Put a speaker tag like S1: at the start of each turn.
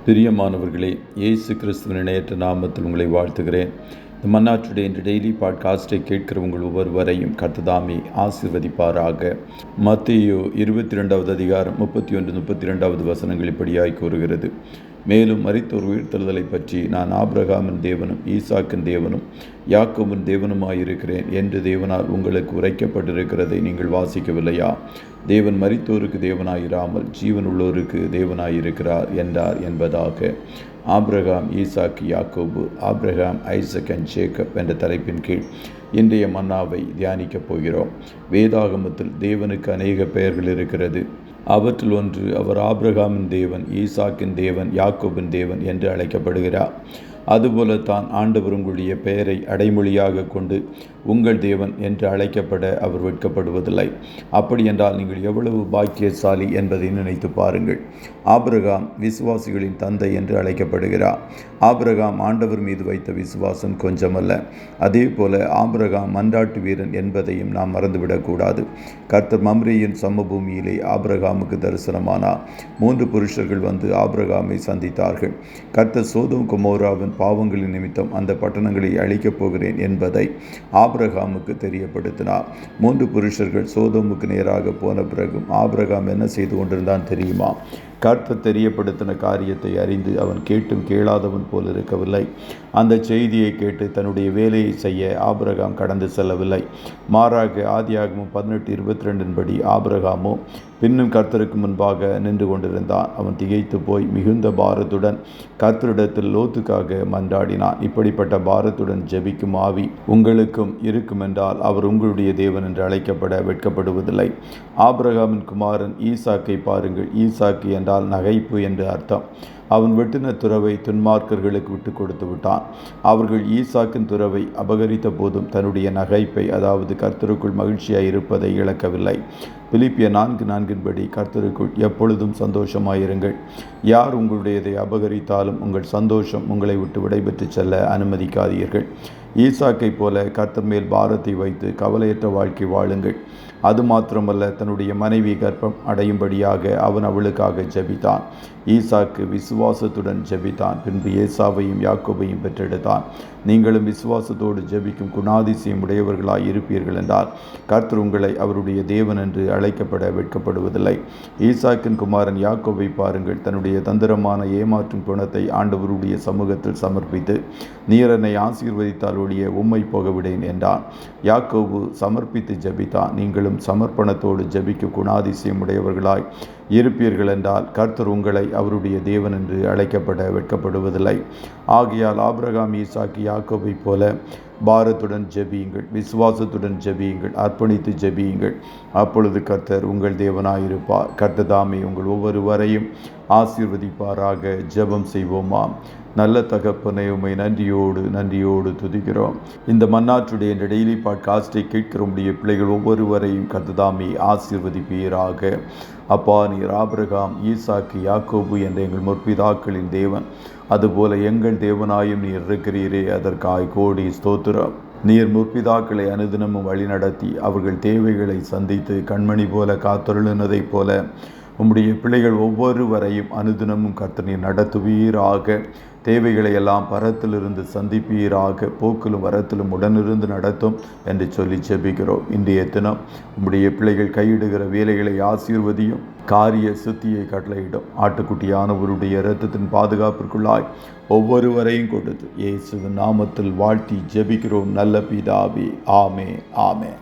S1: பிரியமானவர்களே, இயேசு கிறிஸ்துவின் இணையற்ற நாமத்தில் உங்களை வாழ்த்துகிறேன். இந்த மன்னாச்சுடைய இன்று டெய்லி பாட்காஸ்டை கேட்கிற உங்கள் ஒவ்வொருவரையும் கர்த்தர் ஆசீர்வதிப்பாராக. மத்தேயு 22வது அதிகாரம் 31-32 வசனங்கள் இப்படியாய் கூறுகிறது. மேலும் மரித்தோர் உயிர்த்தெழுதலை பற்றி, நான் ஆபிரகாமின் தேவனும் ஈசாக்கின் தேவனும் யாக்கோபின் தேவனுமாயிருக்கிறேன் என்று தேவனால் உங்களுக்கு உரைக்கப்பட்டிருக்கிறதை நீங்கள் வாசிக்கவில்லையா? தேவன் மரித்தோருக்கு தேவனாயிராமல் ஜீவன் உள்ளோருக்கு தேவனாயிருக்கிறார் என்றார் என்பதாக. ஆபிரகாம், ஈசாக்கு, யாக்கோபு, ஆபிரகாம், ஐசக் அண்ட் ஜேக்கப் என்ற தலைப்பின் கீழ் இன்றைய மன்னாவை தியானிக்கப் போகிறோம். வேதாகமத்தில் தேவனுக்கு அநேக பெயர்கள் இருக்கிறது. அவற்றில் ஒன்று, அவர் ஆபிரகாமின் தேவன், ஈசாக்கின் தேவன், யாக்கோபின் தேவன் என்று அழைக்கப்படுகிறார். அதுபோல தான் ஆண்டவர் உங்களுடைய பெயரை அடைமொழியாக கொண்டு உங்கள் தேவன் என்று அழைக்கப்பட அவர் வெட்கப்படுவதில்லை. அப்படி என்றால் நீங்கள் எவ்வளவு பாக்கியசாலி என்பதை நினைத்து பாருங்கள். ஆபிரகாம் விசுவாசிகளின் தந்தை என்று அழைக்கப்படுகிறார். ஆபிரகாம் ஆண்டவர் மீது வைத்த விசுவாசம் கொஞ்சமல்ல. அதே போல ஆபிரகாம் மன்றாட்டு வீரன் என்பதையும் நாம் மறந்துவிடக்கூடாது. கர்த்தர் மம்ரேயின் சமபூமியிலே ஆபிரகாமுக்கு தரிசனமானார். 3 புருஷர்கள் வந்து ஆபிரகாமை சந்தித்தார்கள். கர்த்தர் சோதோம் கொமோராவின் பாவங்களின் நிமித்தம் அந்த பட்டணங்களை அழிக்கப் போகிறேன் என்பதை ஆபிரகாமுக்கு தெரியப்படுத்தினார். 3 புருஷர்கள் சோதோமுக்கு நேராக போன பிறகும் ஆபிரகாம் என்ன செய்து கொண்டிருந்தான் தெரியுமா? கர்த்தர் தெரியப்படுத்தின காரியத்தை அறிந்து அவன் கேட்டும் கேளாதவன் போல் இருக்கவில்லை. அந்த செய்தியை கேட்டு தன்னுடைய வேலையை செய்ய ஆபிரகாம் கடந்து செல்லவில்லை. மாறாக ஆதியாகமம் 18:22 படி ஆபிரகாமோ பின்னும் கர்த்தருக்கு முன்பாக நின்று கொண்டிருந்தான். அவன் திகைத்து போய் மிகுந்த பாரத்துடன் கர்த்தரிடத்தில் லோத்துக்காக மன்றாடினான். இப்படிப்பட்ட பாரத்துடன் ஜெபிக்கும் ஆவி உங்களுக்கும் இருக்குமென்றால் அவர் உங்களுடைய தேவன் என்று அழைக்கப்பட வெட்கப்படுவதில்லை. ஆபிரகாமின் குமாரன் ஈசாக்கை பாருங்கள். ஈசாக்கு என்றால் நகைப்பு என்று அர்த்தம். அவன் வெட்டின துறவை துன்மார்க்கர்களுக்கு விட்டு கொடுத்து விட்டான். அவர்கள் ஈசாக்கின் துறவை அபகரித்த போதும் தன்னுடைய நகைப்பை, அதாவது கர்த்தருக்குள் மகிழ்ச்சியாய் இருப்பதை இழக்கவில்லை. பிலிப்பியர் 4:4 படி கர்த்தருக்குள் எப்பொழுதும் சந்தோஷமாயிருங்கள். யார் உங்களுடையதை அபகரித்தாலும் உங்கள் சந்தோஷம் உங்களை விட்டு விடைபெற்று செல்ல அனுமதிக்காதீர்கள். ஈசாக்கை போல கர்த்தர் மேல் பாரத்தை வைத்து கவலையற்ற வாழ்க்கை வாழுங்கள். அது மாத்திரமல்ல, தன்னுடைய மனைவி கர்ப்பம் அடையும்படியாக அவன் அவளுக்காக ஜெபித்தான். ஈசாக்கு விசுவாசத்துடன் ஜெபித்தான். பின்பு ஏசாவையும் யாக்கோபையும் பெற்றெடுத்தான். நீங்களும் விசுவாசத்தோடு ஜெபிக்கும் குணாதிசயம் உடையவர்களாய் இருப்பீர்கள் என்றால் கர்த்தர் உங்களை அவருடைய தேவன் என்று அழைக்கப்பட வெட்கப்படுவதில்லை. ஈசாக்கின் குமாரன் யாக்கோபை பாருங்கள். தன்னுடைய தந்திரமான ஏமாற்றும் குணத்தை ஆண்டவருடைய சமூகத்தில் சமர்ப்பித்து, நீர் என்னை ஆசீர்வதித்தால் ஒழிய உம்மை போகவிடேன் என்றான். யாக்கோபு சமர்ப்பித்து ஜெபித்தான். நீங்களும் சமர்ப்பணத்தோடு ஜெபிக்க குணாதிசயம் உடையவர்களாய் இருப்பீர்கள் என்றால் கர்த்தர் உங்களை அவருடைய தேவன் என்று அழைக்கப்பட வெட்கப்படுவதில்லை. ஆகையால் ஆபிரகாம், ஈசாக்கு, யாக்கோபை போல பாரத்துடன் ஜெபியுங்கள், விசுவாசத்துடன் ஜெபியுங்கள், அர்ப்பணித்து ஜெபியுங்கள். அப்பொழுது கர்த்தர் உங்கள் தேவனாயிருப்பார். கர்த்தர் தாமே உங்கள் ஒவ்வொருவரையும் ஆசீர்வதிப்பாராக. ஜெபம் செய்வோமாம். நல்ல தகப்பனே, உம்மை நன்றியோடு துதிக்கிறோம். இந்த மன்னாற்றுடைய இந்த டெய்லி பாட்காஸ்டை கேட்கிற உடைய பிள்ளைகள் ஒவ்வொருவரையும் கர்த்தர் தாமே ஆசீர்வதிப்பீராக. அப்பா, நீர் ஆபிரகாம், ஈசாக்கு, யாக்கோபு என்ற எங்கள் முற்பிதாக்களின் தேவன், அதுபோல எங்கள் தேவனாயும் நீர் இருக்கிறீரே, அதற்காய் கோடி ஸ்தோத்திரம். நீர் முற்பிதாக்களை அனுதினமும் வழிநடத்தி அவர்கள் தேவைகளை சந்தித்து கண்மணி போல காத்தருளினதைப் போல உம்முடைய பிள்ளைகள் ஒவ்வொருவரையும் அனுதினமும் கர்த்தர் நீர் நடத்துவீராக. தேவைகளை எல்லாம் பரத்திலிருந்து சந்திப்பீராக. போக்கிலும் வரத்திலும் உடனிருந்து நடத்தும் என்று சொல்லி ஜெபிக்கிறோம். இன்றைய தினம் உம்முடைய பிள்ளைகள் கையிடுகிற வேலைகளை ஆசீர்வதியும். காரிய சித்தியை கட்டளையிடும். ஆட்டுக்குட்டியானவருடைய இரத்தத்தின் பாதுகாப்பிற்குள்ளாய் ஒவ்வொருவரையும் கொடுத்து இயேசுவின் நாமத்தில் வாழ்த்தி ஜெபிக்கிறோம் நல்ல பிதாவே. ஆமே.